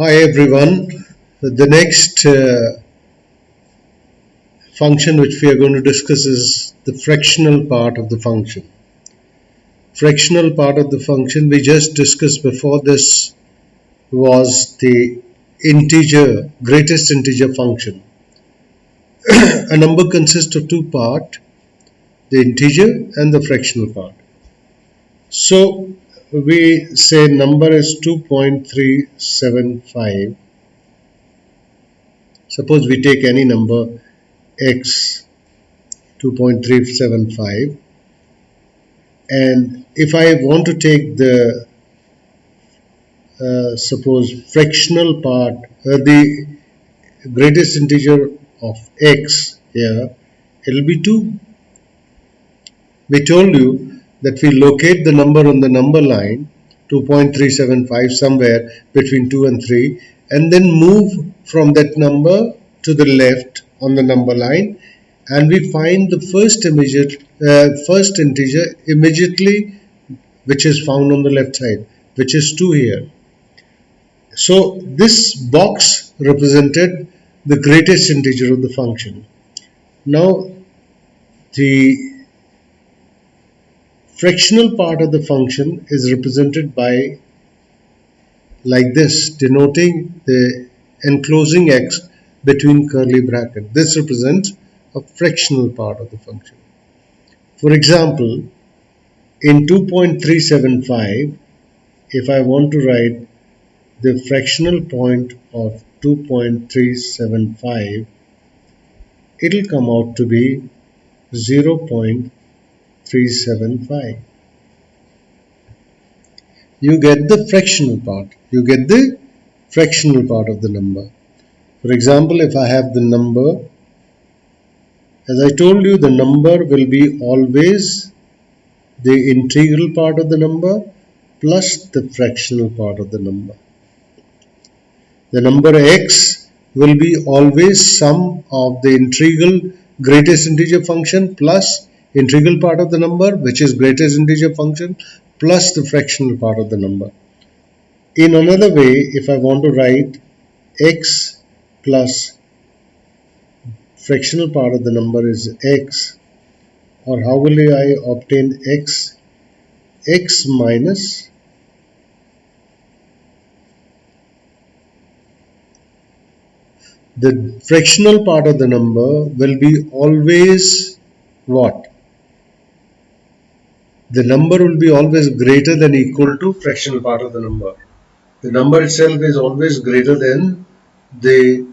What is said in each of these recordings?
Hi everyone. The next function which we are going to discuss is the fractional part of the function. Fractional part of the function we just discussed before this was the integer, greatest integer function. A number consists of two parts, the integer and the fractional part. So we say number is 2.375. Suppose we take any number x 2.375, and if I want to take the suppose fractional part, the greatest integer of x here, it will be 2. We told you that we locate the number on the number line 2.375 somewhere between 2 and 3, and then move from that number to the left on the number line, and we find the first integer immediately, which is found on the left side, which is 2 here. So this box represented the greatest integer of the function. Now the fractional part of the function is represented by like this, denoting the enclosing x between curly bracket. This represents a fractional part of the function. For example, in 2.375, if I want to write the fractional point of 2.375, it will come out to be 0.375. You get the fractional part. You get the fractional part of the number. For example, if I have the number, as I told you, the number will be always the integral part of the number plus the fractional part of the number. The number x will be always sum of the integral greatest integer function plus integral part of the number, which is greatest integer function, plus the fractional part of the number. In another way, if I want to write x plus fractional part of the number is x, or how will I obtain x? X minus the fractional part of the number will be always what? The number will be always greater than equal to fractional part of the number. The number itself is always greater than the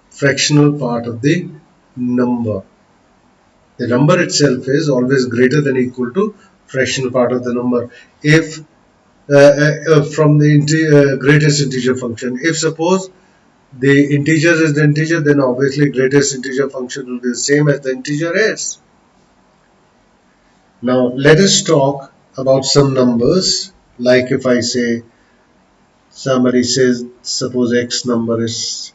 fractional part of the number. The number itself is always greater than equal to fractional part of the number. If from the greatest integer function, if suppose the integer is the integer, then obviously greatest integer function will be the same as the integer s. Now let us talk about some numbers. Like if I say, somebody says, suppose x number is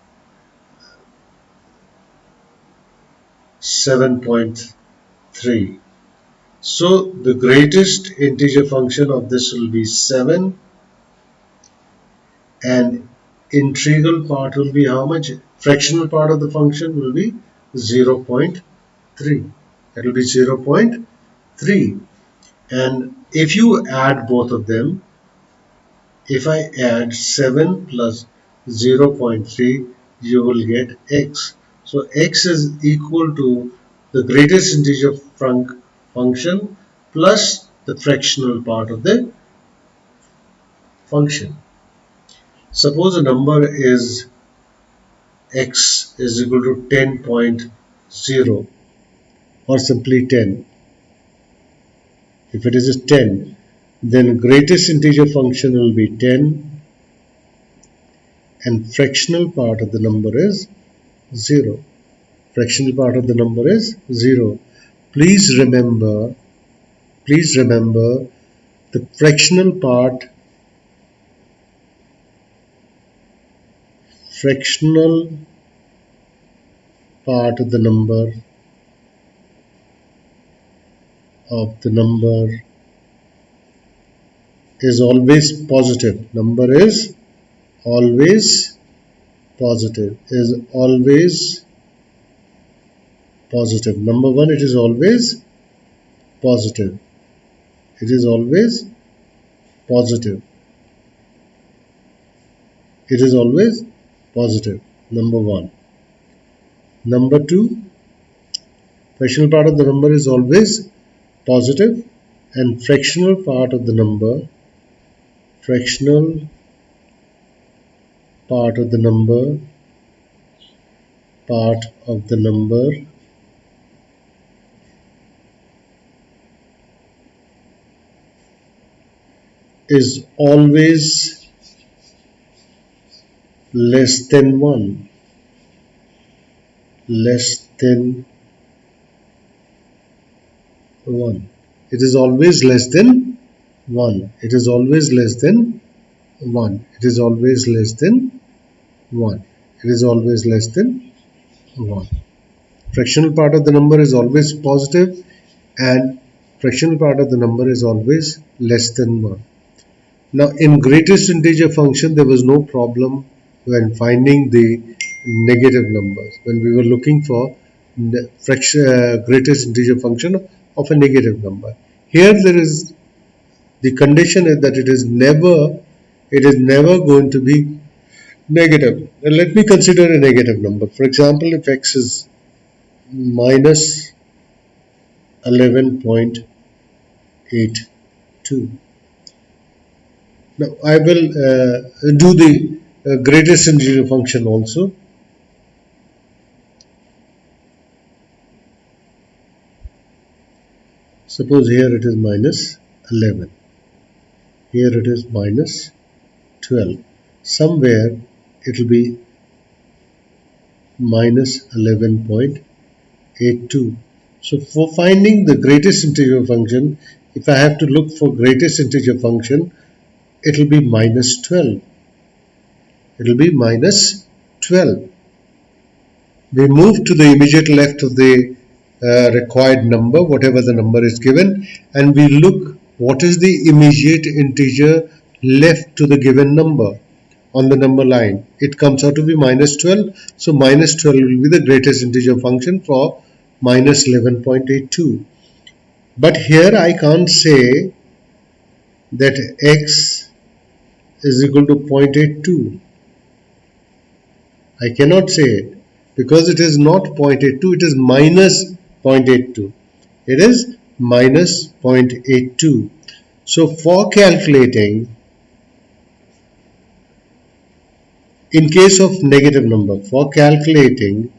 7.3. So the greatest integer function of this will be 7, and integral part will be how much? Fractional part of the function will be 0.3. It will be 0.3. And if you add both of them, if I add 7 plus 0.3, you will get x. So x is equal to the greatest integer function plus the fractional part of the function. Suppose a number is x is equal to 10.0, or simply 10. If it is 10, then greatest integer function will be 10 and fractional part of the number is 0. Fractional part of the number is 0. Please remember the fractional part of the number is always positive. Number is always positive. Is always positive. Number 1, it is always positive. It is always positive. It is always positive. Number 1. Number 2, fractional part of the number is always positive, and fractional part of the number part of the number is always less than 1. Less than 1. It is always less than 1. It is always less than 1. It is always less than 1. It is always less than 1. Fractional part of the number is always positive, and fractional part of the number is always less than 1. Now, in greatest integer function, there was no problem when finding the negative numbers, when we were looking for greatest integer function of a negative number. Here there is the condition is that it is never going to be negative. And let me consider a negative number. For example, if x is minus 11.82. Now I will do the greatest integer function also. Suppose here it is minus 11. Here it is minus 12. Somewhere it will be minus 11.82. So for finding the greatest integer function, if I have to look for greatest integer function, it will be minus 12. It will be minus 12. We move to the immediate left of the required number, whatever the number is given, and we look what is the immediate integer left to the given number on the number line. It comes out to be minus 12. So minus 12 will be the greatest integer function for minus 11.82. But here I can't say that x is equal to 0.82. I cannot say it because it is not 0.82, it is minus 0.82. It is minus 0.82. So for calculating, in case of negative number, for calculating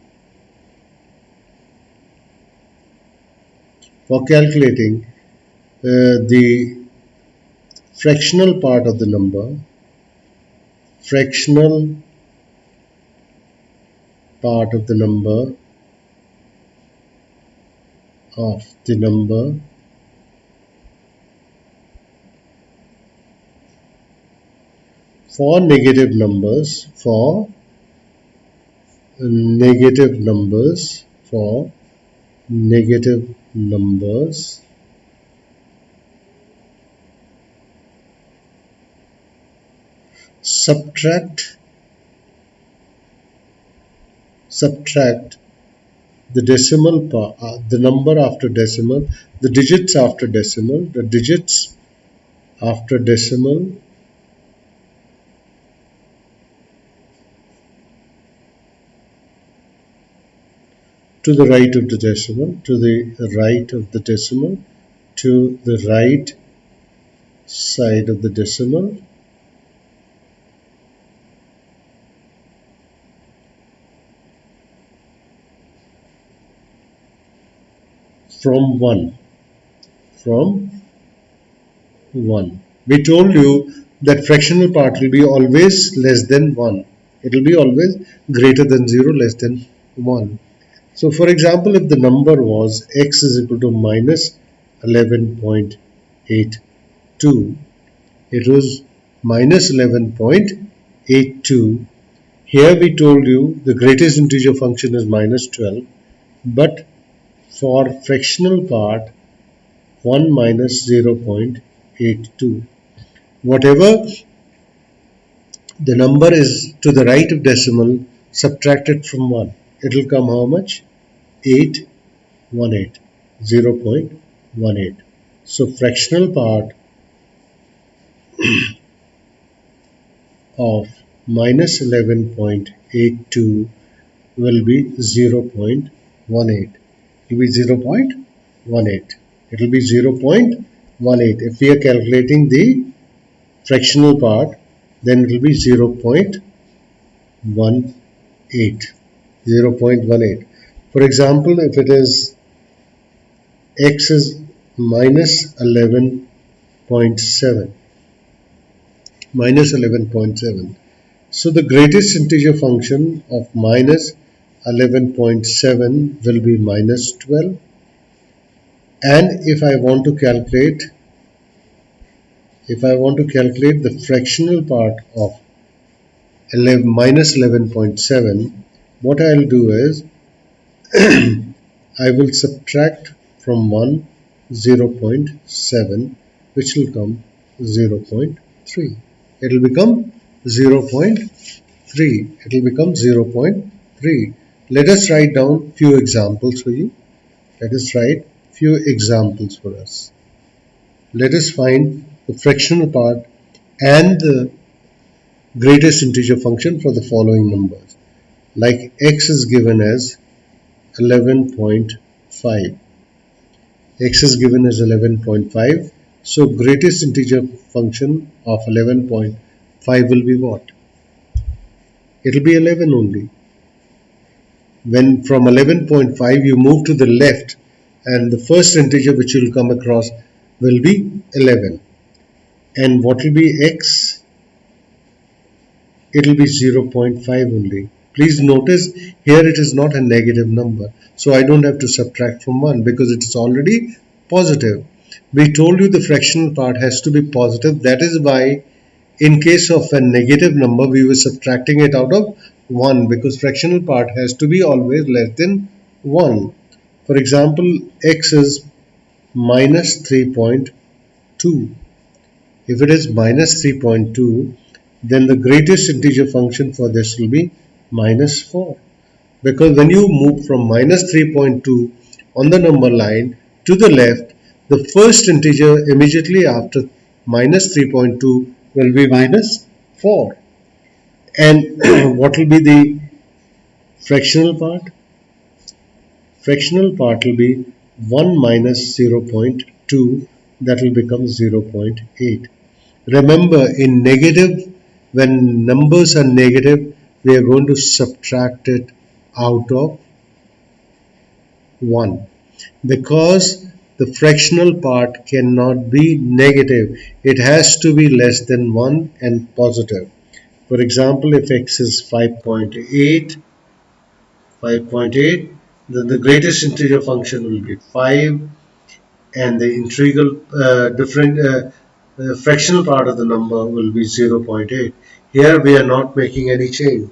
the fractional part of the number, for negative numbers, subtract the decimal part, the number after decimal, the digits after decimal, to the right of the decimal, to the right side of the decimal, from 1. We told you that fractional part will be always less than 1. It will be always greater than 0, less than 1. So for example, if the number was x is equal to minus 11.82, it was minus 11.82. Here we told you the greatest integer function is minus 12, but for fractional part 1 minus 0.82. Whatever the number is to the right of decimal, subtract it from 1. It will come how much? 818, 0.18. So fractional part of minus 11.82 will be 0.18. It will be 0.18. It will be 0.18. If we are calculating the fractional part, then it will be 0.18. 0.18. For example, if it is x is minus 11.7, minus 11.7. So the greatest integer function of minus 11.7 will be minus 12. And if I want to calculate the fractional part of minus 11.7, what I'll do is I will subtract from 1 0.7, which will come 0.3. It will become 0.3. It will become 0.3. Let us write down few examples for you. Let us write few examples for us. Let us find the fractional part and the greatest integer function for the following numbers. Like x is given as 11.5. X is given as 11.5. So greatest integer function of 11.5 will be what? It will be 11 only. When from 11.5 you move to the left, and the first integer which you will come across will be 11. And what will be x? It will be 0.5 only. Please notice here it is not a negative number. So I don't have to subtract from 1 because it is already positive. We told you the fractional part has to be positive. That is why in case of a negative number we were subtracting it out of 1, because fractional part has to be always less than 1. For example, x is minus 3.2. If it is minus 3.2, then the greatest integer function for this will be minus 4. Because when you move from minus 3.2 on the number line to the left, the first integer immediately after minus 3.2 will be minus 4. And what will be the fractional part? Fractional part will be 1 minus 0.2, that will become 0.8. Remember, in negative, when numbers are negative, we are going to subtract it out of 1, because the fractional part cannot be negative. It has to be less than 1 and positive. For example, if x is 5.8, then the greatest integer function will be 5, and the integral fractional part of the number will be 0.8. Here we are not making any change.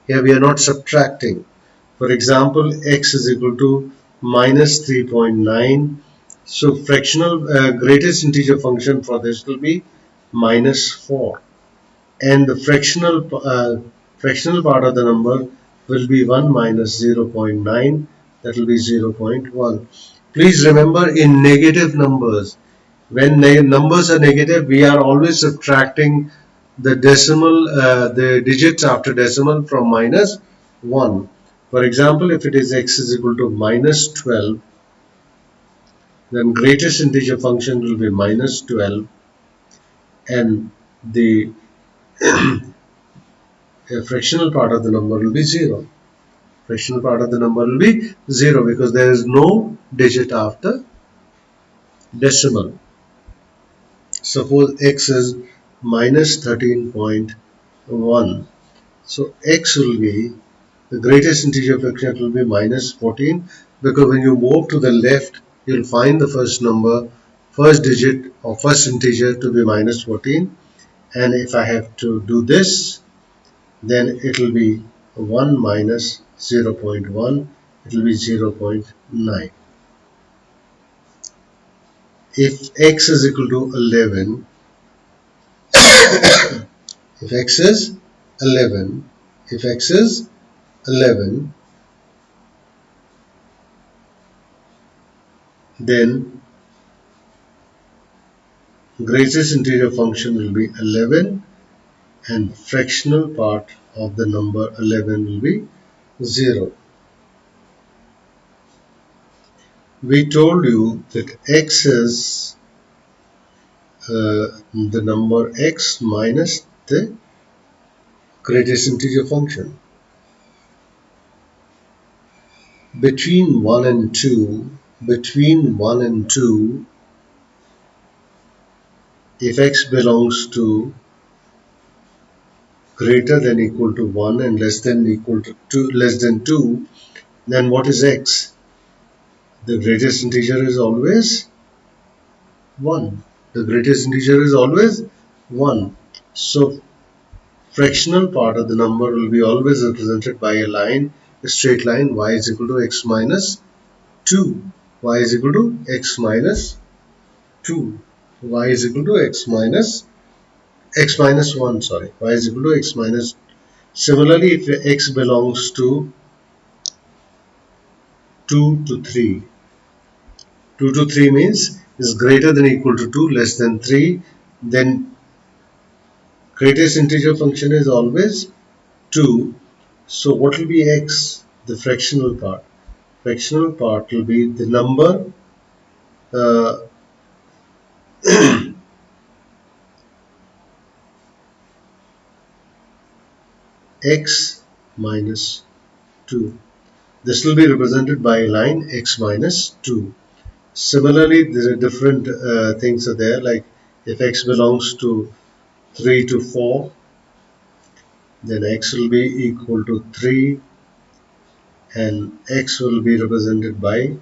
Here we are not subtracting. For example, x is equal to minus 3.9. So fractional greatest integer function for this will be minus 4. And the fractional part of the number will be 1 minus 0.9, that will be 0.1. Please remember, in negative numbers, when numbers are negative, we are always subtracting the decimal, the digits after decimal from minus 1. For example, if it is x is equal to minus 12, then greatest integer function will be minus 12, and the fractional part of the number will be 0. Fractional part of the number will be 0 because there is no digit after decimal. Suppose x is minus 13.1. So x will be, the greatest integer fraction will be minus 14, because when you move to the left, you will find the first digit or first integer to be minus 14. And if I have to do this, then it will be 1 minus 0.1, it will be 0.9. If x is equal to 11, If x is 11, if x is 11, then greatest integer function will be 11 and fractional part of the number 11 will be 0. We told you that x is the number x minus the greatest integer function. Between 1 and 2, between 1 and 2, if x belongs to greater than equal to 1 and less than equal to 2, less than 2, then what is x? The greatest integer is always 1. The greatest integer is always 1. So fractional part of the number will be always represented by a line, a straight line, y is equal to x minus 2. Y is equal to x minus 2. Y is equal to x minus 1, sorry. Y is equal to x minus. Similarly, if x belongs to 2 to 3, 2 to 3 means is greater than equal to 2, less than 3, then greatest integer function is always 2. So what will be x? The fractional part. Fractional part will be the number uh, x minus 2. This will be represented by a line x minus 2. Similarly, there are different things are there, like if x belongs to 3 to 4, then x will be equal to 3 and x will be represented by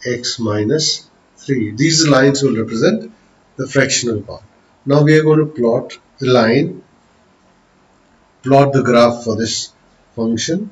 x minus 3. These lines will represent the fractional part. Now we are going to plot the line, plot the graph for this function.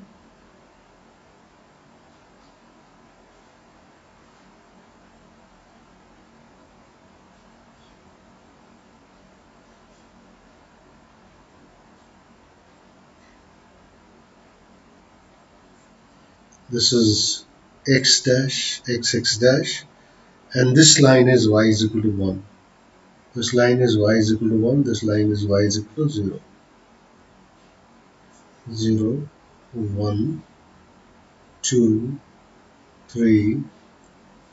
This is x dash, xx dash, and this line is y is equal to 1. This line is y is equal to 1, this line is y is equal to 0. 0, 1, 2, 3,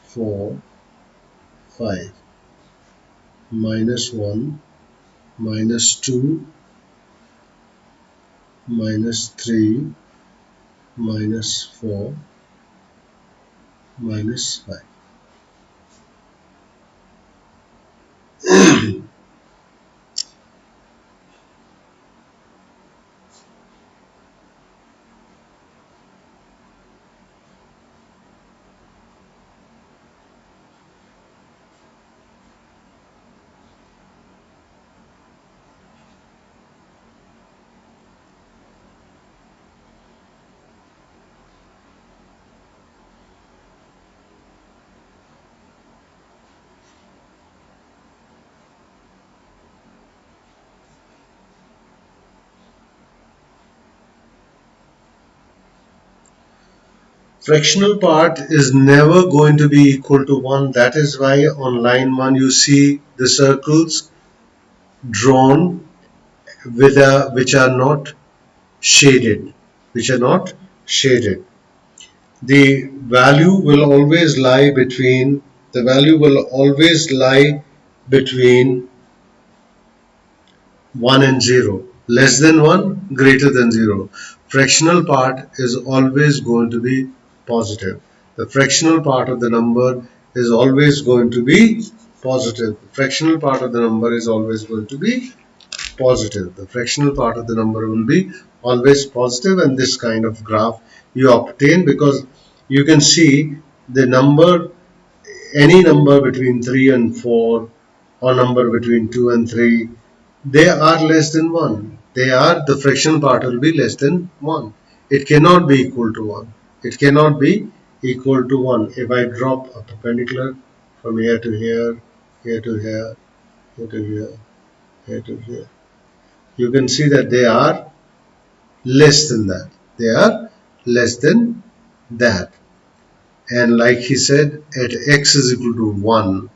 4, 5. Minus 1, minus 2, minus 3, minus 4, minus 5. Fractional part is never going to be equal to 1. That is why on line 1 you see the circles drawn with which are not shaded. Which are not shaded. The value will always lie between, the value will always lie between 1 and 0. Less than 1, greater than 0. Fractional part is always going to be positive. The fractional part of the number is always going to be positive. The fractional part of the number is always going to be positive. The fractional part of the number will be always positive, and this kind of graph you obtain because you can see the number, any number between 3 and 4 or number between 2 and 3, they are less than 1. They are, the fractional part will be less than 1. It cannot be equal to 1. It cannot be equal to 1. If I drop a perpendicular from here to here, here to here, here to here, here to here. You can see that they are less than that. They are less than that. And like he said, at x is equal to 1,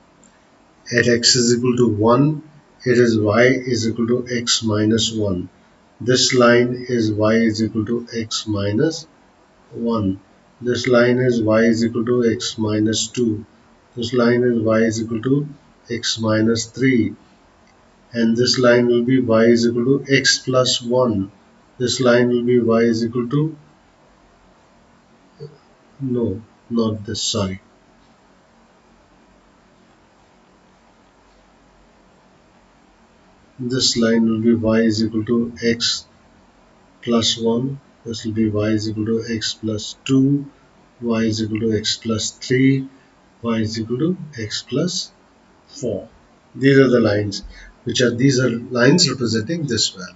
at x is equal to 1, it is y is equal to x minus 1. This line is y is equal to x minus 1. This line is y is equal to x minus 2. This line is y is equal to x minus 3. And this line will be y is equal to x plus 1. This line will be y is equal to, no, not this, sorry. This line will be y is equal to x plus 1. This will be y is equal to x plus 2. Y is equal to x plus 3. Y is equal to x plus 4. These are the lines these are lines representing this value.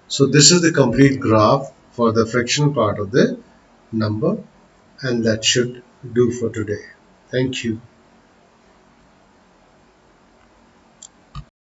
So this is the complete graph for the fractional part of the number, and that should do for today. Thank you.